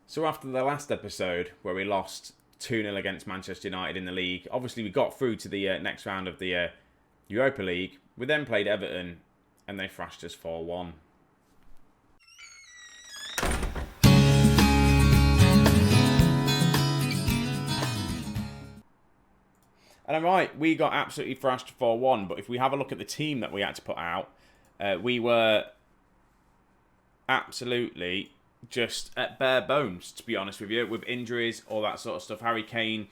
So after the last episode where we lost 2-0 against Manchester United in the league, obviously we got through to the next round of the Europa League. We then played Everton and they thrashed us 4-1. And I'm right, we got absolutely thrashed 4-1, but if we have a look at the team that we had to put out, we were absolutely just at bare bones, to be honest with you, with injuries, all that sort of stuff. Harry Kane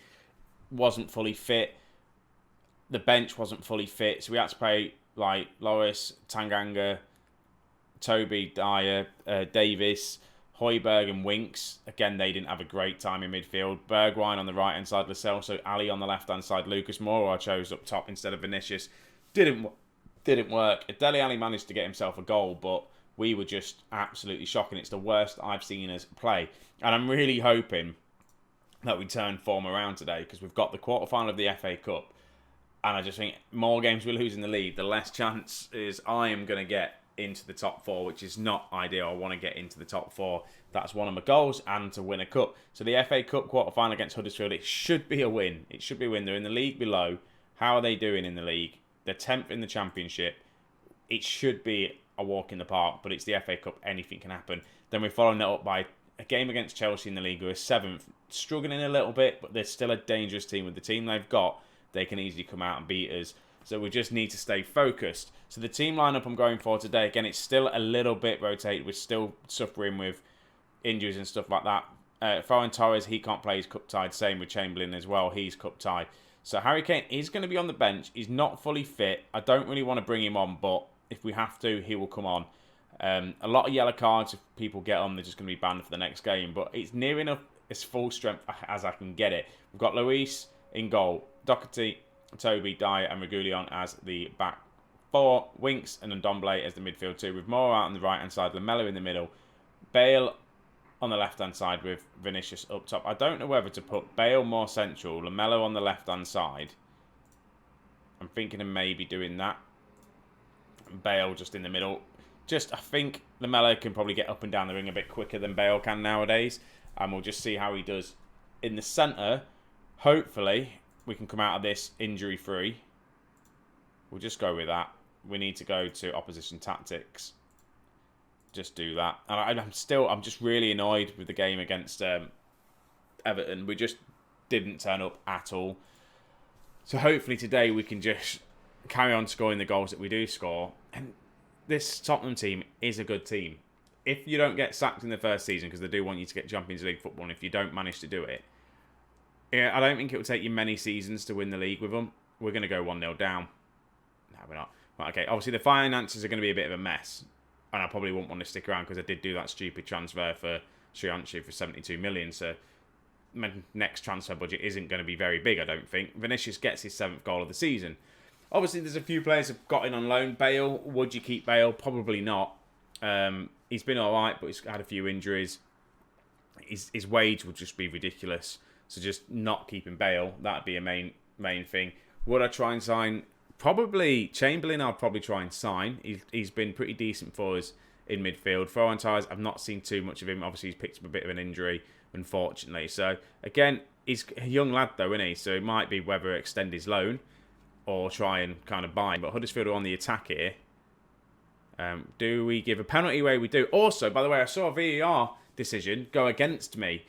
wasn't fully fit. The bench wasn't fully fit, so we had to play like Loris, Tanganga, Toby, Dyer, Davis, Højbjerg and Winks. Again, they didn't have a great time in midfield. Bergwijn on the right-hand side, Lo Celso, Ali on the left-hand side, Lucas Moura I chose up top instead of Vinicius. Didn't work. Dele Alli managed to get himself a goal, but we were just absolutely shocking. It's the worst I've seen us play. And I'm really hoping that we turn form around today because we've got the quarterfinal of the FA Cup. And I just think more games we lose in the league, the less chance is I am going to get into the top four, which is not ideal. I want to get into the top four. That's one of my goals, and to win a cup. So the FA Cup quarterfinal against Huddersfield, it should be a win. It should be a win. They're in the league below. How are they doing in the league? They're 10th in the Championship. It should be a walk in the park, but it's the FA Cup. Anything can happen. Then we're following that up by a game against Chelsea in the league, who are 7th. Struggling a little bit, but they're still a dangerous team. With the team they've got, they can easily come out and beat us. So we just need to stay focused. So the team lineup I'm going for today, again, it's still a little bit rotated. We're still suffering with injuries and stuff like that. Ferran Torres, he can't play. He's cup tied. Same with Chamberlain as well. He's cup tied. So Harry Kane is going to be on the bench. He's not fully fit. I don't really want to bring him on, but if we have to, he will come on. A lot of yellow cards. If people get on, they're just going to be banned for the next game. But it's near enough as full strength as I can get it. We've got Luis in goal. Doherty, Toby, Dyer and Reguilon as the back four, Winks and Ndombele as the midfield two, with Moura out on the right hand side, Lamela in the middle, Bale on the left hand side with Vinicius up top. I don't know whether to put Bale more central, Lamela on the left hand side. I'm thinking of maybe doing that. Bale just in the middle. I think Lamela can probably get up and down the ring a bit quicker than Bale can nowadays, and we'll just see how he does in the centre. Hopefully we can come out of this injury-free. We'll just go with that. We need to go to opposition tactics. Just do that. And I'm just really annoyed with the game against Everton. We just didn't turn up at all. So hopefully today we can just carry on scoring the goals that we do score. And this Tottenham team is a good team. If you don't get sacked in the first season, because they do want you to get Champions League football, and if you don't manage to do it, I don't think it will take you many seasons to win the league with them. We're going to go 1-0 down. No, we're not. Right, okay, obviously the finances are going to be a bit of a mess. And I probably won't want to stick around because I did do that stupid transfer for Strasz for 72 million. So my next transfer budget isn't going to be very big, I don't think. Vinicius gets his 7th goal of the season. Obviously, there's a few players who've got in on loan. Bale, would you keep Bale? Probably not. He's been all right, but he's had a few injuries. His wage would just be ridiculous. So just not keeping Bale, that'd be a main thing. Would I try and sign? Probably Chamberlain. I'll probably try and sign. He's been pretty decent for us in midfield. Ferran Torres, I've not seen too much of him. Obviously, he's picked up a bit of an injury, unfortunately. So again, he's a young lad though, isn't he? So it might be whether extend his loan or try and kind of buy him. But Huddersfield are on the attack here. Do we give a penalty away? We do. Also, by the way, I saw a VAR decision go against me.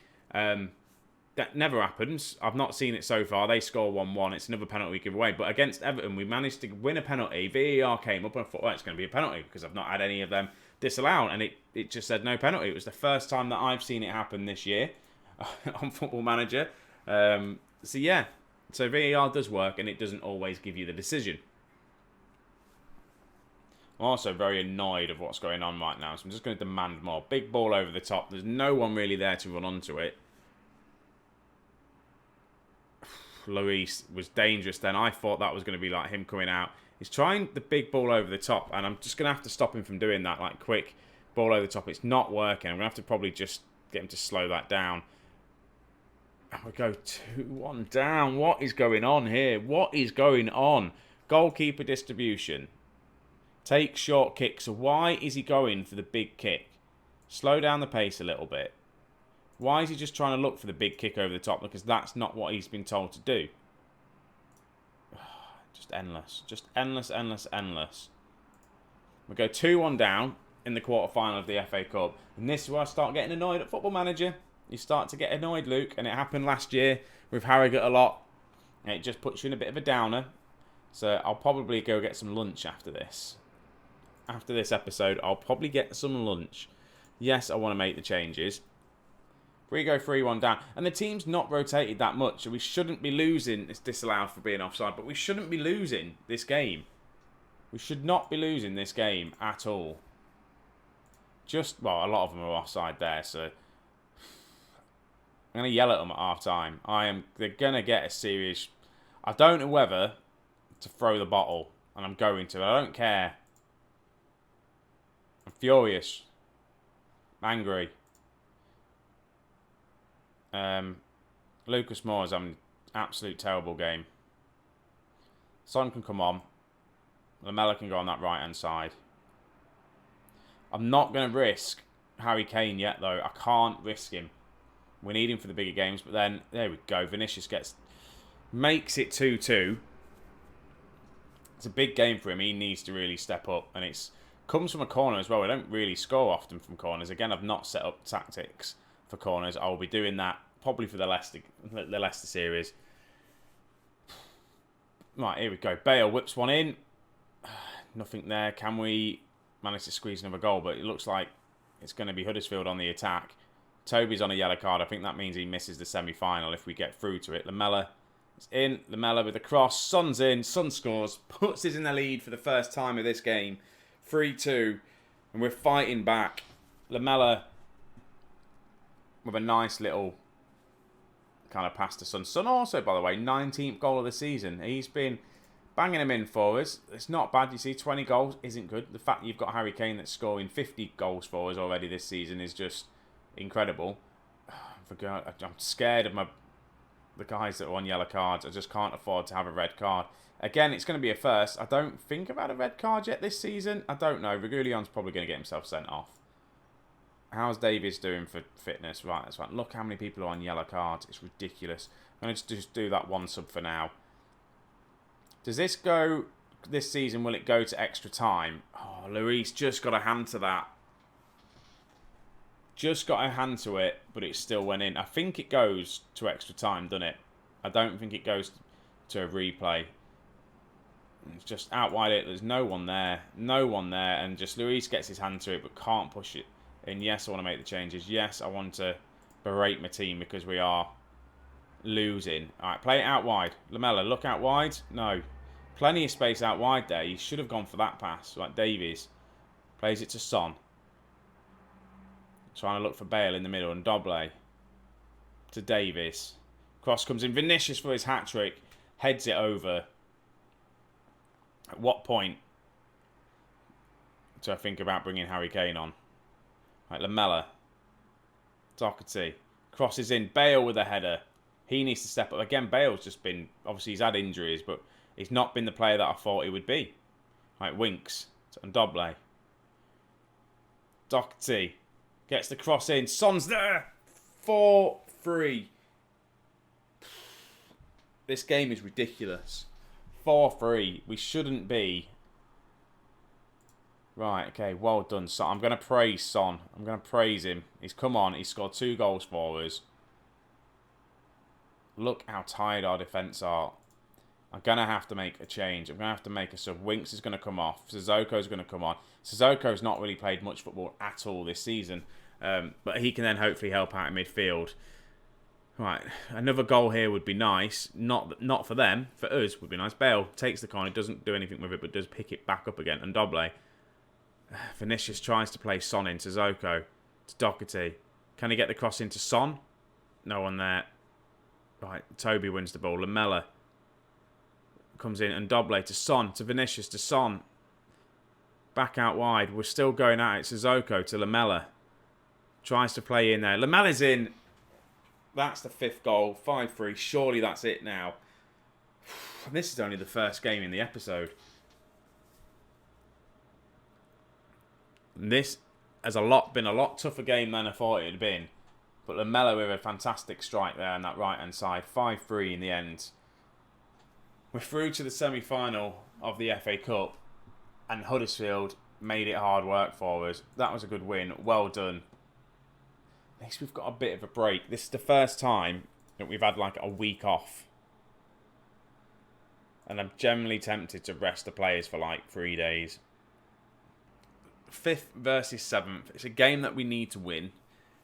That never happens. I've not seen it so far. They score 1-1. It's another penalty we give away. But against Everton, we managed to win a penalty. VAR came up and I thought, it's going to be a penalty because I've not had any of them disallowed. And it just said no penalty. It was the first time that I've seen it happen this year on Football Manager. So yeah. So VAR does work and it doesn't always give you the decision. I'm also very annoyed of what's going on right now. So I'm just going to demand more. Big ball over the top. There's no one really there to run onto it. Luis was dangerous then. I thought that was going to be like him coming out. He's trying the big ball over the top, and I'm just going to have to stop him from doing that, like quick ball over the top. It's not working. I'm going to have to probably just get him to slow that down. And we go 2-1 down. What is going on here? What is going on? Goalkeeper distribution. Take short kicks. So why is he going for the big kick? Slow down the pace a little bit. Why is he just trying to look for the big kick over the top? Because that's not what he's been told to do. Just endless. Just endless, endless, endless. We go 2-1 down in the quarter-final of the FA Cup. And this is where I start getting annoyed at Football Manager. You start to get annoyed, Luke. And it happened last year with Harrogate a lot. And it just puts you in a bit of a downer. So I'll probably go get some lunch after this. After this episode, I'll probably get some lunch. Yes, I want to make the changes. We go 3-1 down. And the team's not rotated that much. So we shouldn't be losing. It's disallowed for being offside. But we shouldn't be losing this game. We should not be losing this game at all. Well, a lot of them are offside there. So I'm going to yell at them at half-time. They're going to get a serious... I don't know whether to throw the bottle. And I'm going to. I don't care. I'm furious. I'm angry. Lucas Moore's having an absolute terrible game. Son can come on. Lamela can go on that right-hand side. I'm not going to risk Harry Kane yet, though. I can't risk him. We need him for the bigger games. But then, there we go. Vinicius makes it 2-2. It's a big game for him. He needs to really step up. And it comes from a corner as well. We don't really score often from corners. Again, I've not set up tactics for corners. I will be doing that probably for the Leicester series. Right, here we go. Bale whips one in. Nothing there. Can we manage to squeeze another goal? But it looks like it's going to be Huddersfield on the attack. Toby's on a yellow card. I think that means he misses the semi-final if we get through to it. Lamela is in. Lamela with a cross. Son's in. Son scores. Puts us in the lead for the first time of this game. 3-2. And we're fighting back. Lamela with a nice little kind of pass to Son. Son also, by the way, 19th goal of the season. He's been banging them in for us. It's not bad. You see, 20 goals isn't good. The fact that you've got Harry Kane that's scoring 50 goals for us already this season is just incredible. I'm scared of the guys that are on yellow cards. I just can't afford to have a red card. Again, it's going to be a first. I don't think I've had a red card yet this season. I don't know. Regulion's probably going to get himself sent off. How's Davies doing for fitness? Right, that's right. Look how many people are on yellow cards. It's ridiculous. I'm going to just do that one sub for now. Does this go this season? Will it go to extra time? Oh, Luis just got a hand to that. Just got a hand to it, but it still went in. I think it goes to extra time, doesn't it? I don't think it goes to a replay. It's just out wide it. There's no one there. No one there. And just Luis gets his hand to it, but can't push it. And yes, I want to make the changes. Yes, I want to berate my team because we are losing. All right, play it out wide. Lamela, look out wide. No. Plenty of space out wide there. You should have gone for that pass. Like Davies. Plays it to Son. Trying to look for Bale in the middle. And Doble to Davies. Cross comes in. Vinicius for his hat-trick. Heads it over. At what point do I think about bringing Harry Kane on? Right, Lamela. Doherty. Crosses in. Bale with a header. He needs to step up. Again, Bale's just been... Obviously, he's had injuries, but he's not been the player that I thought he would be. Right, Winks. And Doble. Doherty. Gets the cross in. Son's there. 4-3. This game is ridiculous. 4-3. We shouldn't be... Right, okay, well done, Son. I'm going to praise Son. I'm going to praise him. He's come on. He's scored 2 goals for us. Look how tired our defence are. I'm going to have to make a change. I'm going to have to make a sub. Winks is going to come off. Sissoko's going to come on. Sissoko's not really played much football at all this season. But he can then hopefully help out in midfield. Right, another goal here would be nice. Not for them. For us, would be nice. Bale takes the corner. Doesn't do anything with it, but does pick it back up again. And Doble... Vinicius tries to play Son into Sissoko. To Doherty. Can he get the cross into Son? No one there. Right, Toby wins the ball. Lamela comes in and Doble to Son. To Vinicius to Son. Back out wide. We're still going at it. Sissoko to Lamela. Tries to play in there. Lamela's in. That's the 5th goal. 5-3. Surely that's it now. This is only the first game in the episode. This has been a lot tougher game than I thought it had been. But Lamella with a fantastic strike there on that right-hand side. 5-3 in the end. We're through to the semi-final of the FA Cup. And Huddersfield made it hard work for us. That was a good win. Well done. At least we've got a bit of a break. This is the first time that we've had like a week off. And I'm generally tempted to rest the players for like 3 days. 5th versus 7th. It's a game that we need to win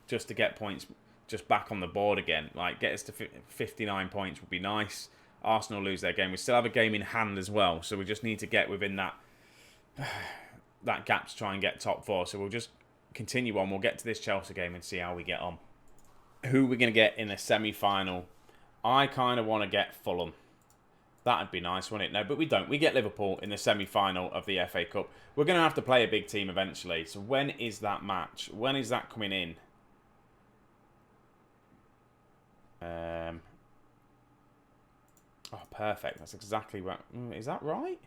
just to get points just back on the board again. Like, get us to 59 points would be nice. Arsenal lose their game. We still have a game in hand as well. So we just need to get within that gap to try and get top 4. So we'll just continue on. We'll get to this Chelsea game and see how we get on. Who we're going to get in the semi-final. I kind of want to get Fulham. That'd be nice, wouldn't it? No, but we don't. We get Liverpool in the semi-final of the FA Cup. We're going to have to play a big team eventually. So when is that match? When is that coming in? Oh, perfect. That's exactly right. Is that right?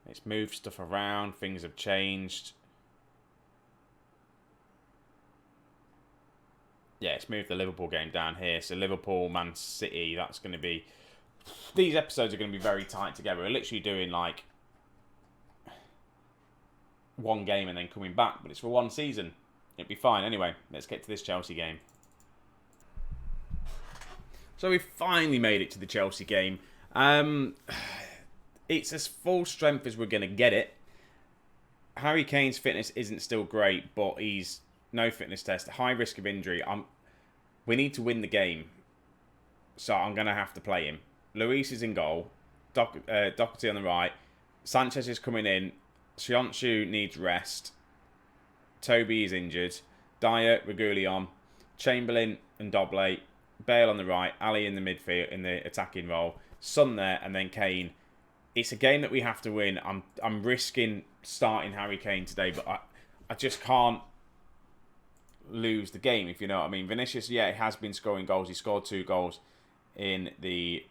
It's moved stuff around. Things have changed. Yeah, it's moved the Liverpool game down here. So Liverpool, Man City, that's going to be... These episodes are going to be very tight together. We're literally doing like one game and then coming back. But it's for one season. It'd be fine. Anyway, let's get to this Chelsea game. So we finally made it to the Chelsea game. It's as full strength as we're going to get it. Harry Kane's fitness isn't still great, but he's no fitness test. High risk of injury. We need to win the game. So I'm going to have to play him. Luis is in goal. Doherty on the right. Sanchez is coming in. Sionchu needs rest. Toby is injured. Dyer, Reguilon, Chamberlain and Doble. Bale on the right. Ali in the midfield in the attacking role. Son there and then Kane. It's a game that we have to win. I'm risking starting Harry Kane today, but I just can't lose the game, if you know what I mean. Vinicius, yeah, he has been scoring goals. He scored 2 goals in the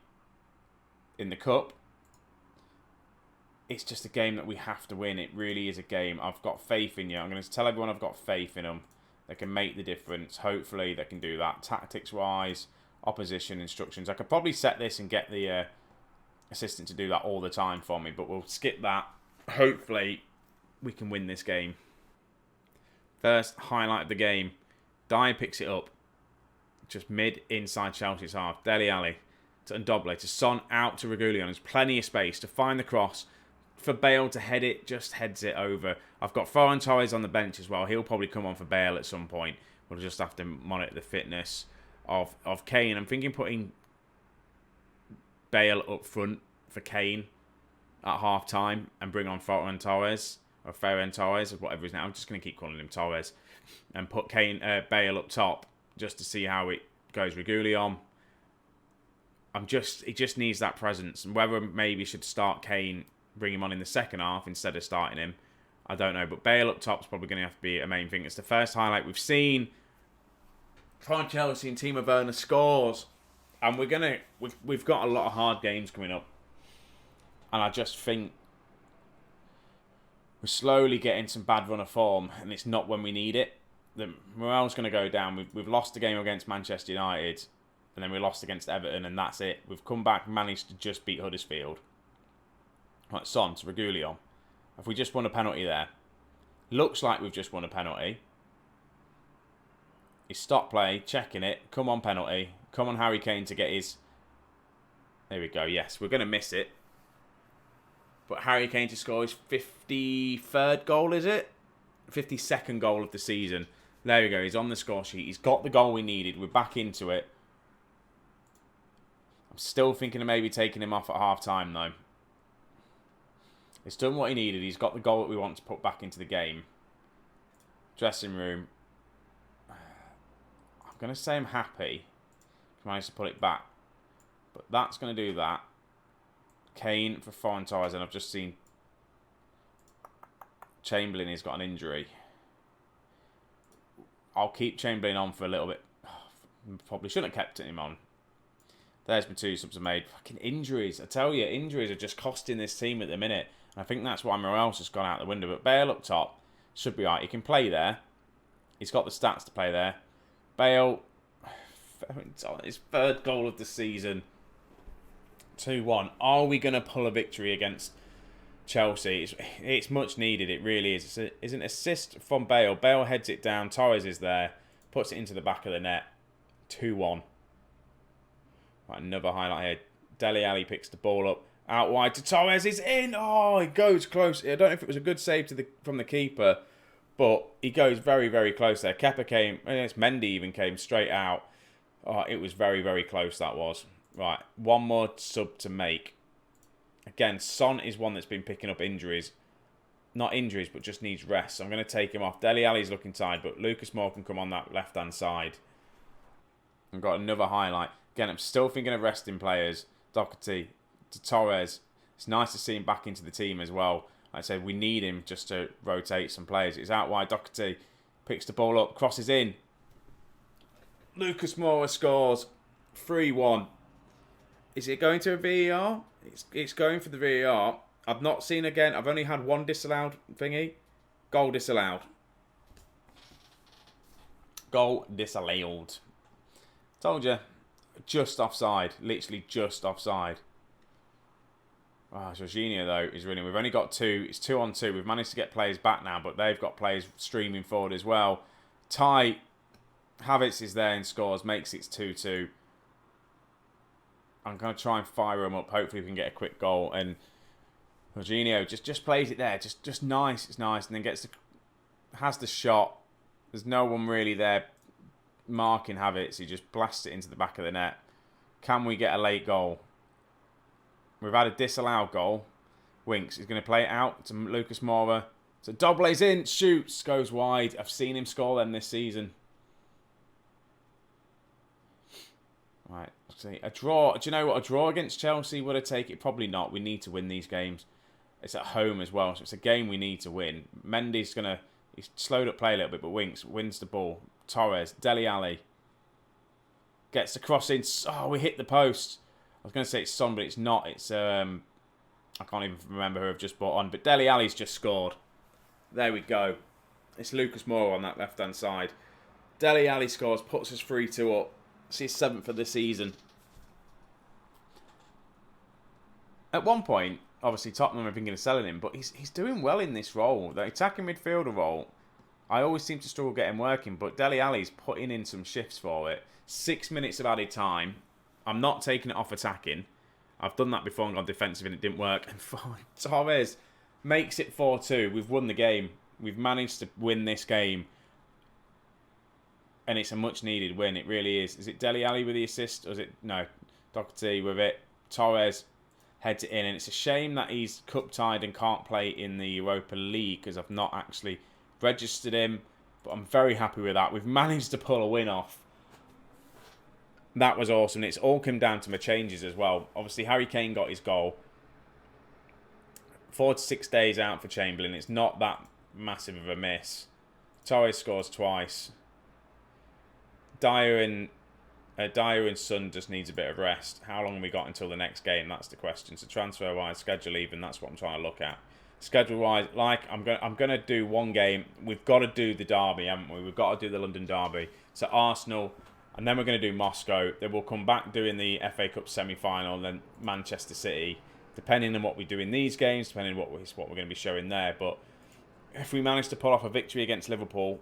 cup. It's just a game that we have to win. It really is a game. I've got faith in you. I'm going to tell everyone I've got faith in them. They can make the difference. Hopefully they can do that. Tactics-wise, opposition instructions. I could probably set this and get the assistant to do that all the time for me, but we'll skip that. Hopefully we can win this game. First highlight of the game. Dyer picks it up. Just mid inside Chelsea's half. Dele Alli to Ndoble to Son out to Reguilon. There's plenty of space to find the cross. For Bale to head it, just heads it over. I've got Ferran Torres on the bench as well. He'll probably come on for Bale at some point. We'll just have to monitor the fitness of Kane. I'm thinking putting Bale up front for Kane at half time and bring on Ferran Torres or Ferran Torres or whatever his name. I'm just going to keep calling him Torres and put Bale up top just to see how it goes. Reguilon. He just needs that presence, and whether maybe should start Kane, bring him on in the second half instead of starting him, I don't know. But Bale up top is probably going to have to be a main thing. It's the first highlight we've seen from Chelsea and Timo Werner scores, and we've got a lot of hard games coming up, and I just think we're slowly getting some bad run of form, and it's not when we need it. The morale's going to go down. We've lost the game against Manchester United, and then we lost against Everton, and that's it. We've come back, managed to just beat Huddersfield. Right, Son to Reguilon. Have we just won a penalty there? Looks like we've just won a penalty. He stopped play, checking it. Come on, penalty. Come on, Harry Kane to get his... There we go, yes. We're going to miss it. But Harry Kane to score his 53rd goal, is it? 52nd goal of the season. There we go, he's on the score sheet. He's got the goal we needed. We're back into it. I'm still thinking of maybe taking him off at half-time, though. He's done what he needed. He's got the goal that we want to put back into the game. Dressing room. I'm going to say I'm happy. He managed to put it back. But that's going to do that. Kane for Ferran Torres. And I've just seen Chamberlain has got an injury. I'll keep Chamberlain on for a little bit. Probably shouldn't have kept him on. There's my 2 subs are made. Fucking injuries. I tell you, injuries are just costing this team at the minute. And I think that's why morale's just gone out the window. But Bale up top should be right. He can play there. He's got the stats to play there. Bale, it's on his third goal of the season. 2-1. Are we going to pull a victory against Chelsea? It's much needed. It really is. It's an assist from Bale. Bale heads it down. Torres is there. Puts it into the back of the net. 2-1. Right, another highlight here. Dele Alli picks the ball up. Out wide to Torres. It's in. Oh, he goes close. I don't know if it was a good save from the keeper. But he goes very, very close there. Kepa came. Mendy even came straight out. Oh, it was very, very close, that was. Right, one more sub to make. Again, Son is one that's been picking up injuries. Not injuries, but just needs rest. So I'm going to take him off. Dele Alli's looking tired, but Lucas Moore can come on that left-hand side. I've got another highlight. Again, I'm still thinking of resting players. Doherty to Torres. It's nice to see him back into the team as well. Like I said, we need him just to rotate some players. It's out wide. Doherty picks the ball up, crosses in. Lucas Moura scores 3-1. Is it going to a VAR? It's going for the VAR. I've not seen again. I've only had one disallowed thingy. Goal disallowed. Goal disallowed. Told you. Just offside. Literally just offside. Jorginho, though, is winning. We've only got 2. It's 2-on-2. We've managed to get players back now, but they've got players streaming forward as well. Ty Havertz is there and scores. Makes it 2-2. I'm going to try and fire him up. Hopefully we can get a quick goal. And Jorginho just plays it there. Just nice. It's nice. And then has the shot. There's no one really there marking Havertz. He just blasts it into the back of the net. Can we get a late goal? We've had a disallowed goal. Winks is going to play it out to Lucas Moura. So Doble's in. Shoots. Goes wide. I've seen him score them this season. Right. See, a draw. Do you know what? A draw against Chelsea, would I take it? Probably not. We need to win these games. It's at home as well, so it's a game we need to win. Mendy's he's slowed up play a little bit, but Winks wins the ball. Torres, Dele Alli gets the cross in. Oh, we hit the post. I was going to say it's Son, but it's not. It's I can't even remember who I've just brought on, but Dele Alli's just scored. There we go. It's Lucas Moura on that left-hand side. Dele Alli scores, puts us 3-2 up. It's his 7th of the season. At one point, obviously Tottenham have been going to sell him, but he's doing well in this role. The attacking midfielder role, I always seem to struggle getting working, but Dele Alli's putting in some shifts for it. 6 minutes of added time. I'm not taking it off attacking. I've done that before and gone defensive and it didn't work. And Torres makes it 4-2. We've won the game. We've managed to win this game. And it's a much needed win. It really is. Is it Dele Alli with the assist? Or is it... No. Doherty with it. Torres heads it in. And it's a shame that he's cup tied and can't play in the Europa League because I've not actually registered him. But I'm very happy with that. We've managed to pull a win off. That was awesome. It's all come down to my changes as well. Obviously, Harry Kane got his goal. 4 to 6 days out for Chamberlain. It's not that massive of a miss. Torres scores twice. Dyer and Son just needs a bit of rest. How long have we got until the next game? That's the question. So transfer-wise, schedule even. That's what I'm trying to look at. Schedule-wise, I'm gonna do one game. We've got to do the derby, haven't we? We've got to do the London derby. So Arsenal, and then we're going to do Moscow. Then we'll come back doing the FA Cup semi-final, and then Manchester City. Depending on what we do in these games, depending on what we're going to be showing there. But if we manage to pull off a victory against Liverpool,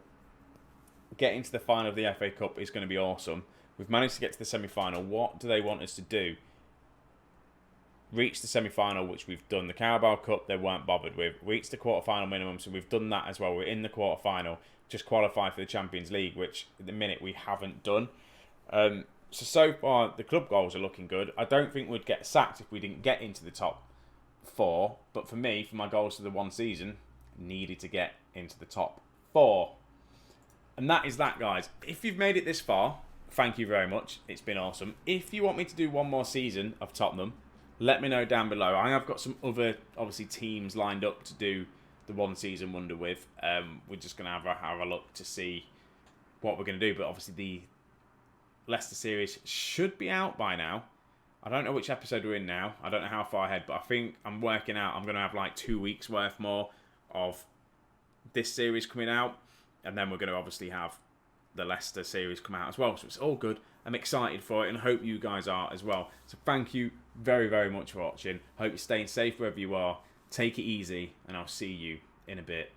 getting to the final of the FA Cup is going to be awesome. We've managed to get to the semi-final. What do they want us to do? Reach the semi-final, which we've done. The Carabao Cup, they weren't bothered with. Reach the quarter-final minimum, so we've done that as well. We're in the quarter-final. Just qualify for the Champions League, which at the minute we haven't done. So far, the club goals are looking good. I don't think we'd get sacked if we didn't get into the top 4. But for me, for my goals for the one season, needed to get into the top 4. And that is that, guys. If you've made it this far, thank you very much. It's been awesome. If you want me to do one more season of Tottenham, let me know down below. I have got some other, obviously, teams lined up to do the one season wonder with. We're just going to have a look to see what we're going to do. But obviously, the Leicester series should be out by now. I don't know which episode we're in now. I don't know how far ahead, but I think I'm working out. I'm going to have like 2 weeks worth more of this series coming out. And then we're going to obviously have the Leicester series come out as well. So it's all good. I'm excited for it and hope you guys are as well. So thank you very, very much for watching. Hope you're staying safe wherever you are. Take it easy and I'll see you in a bit.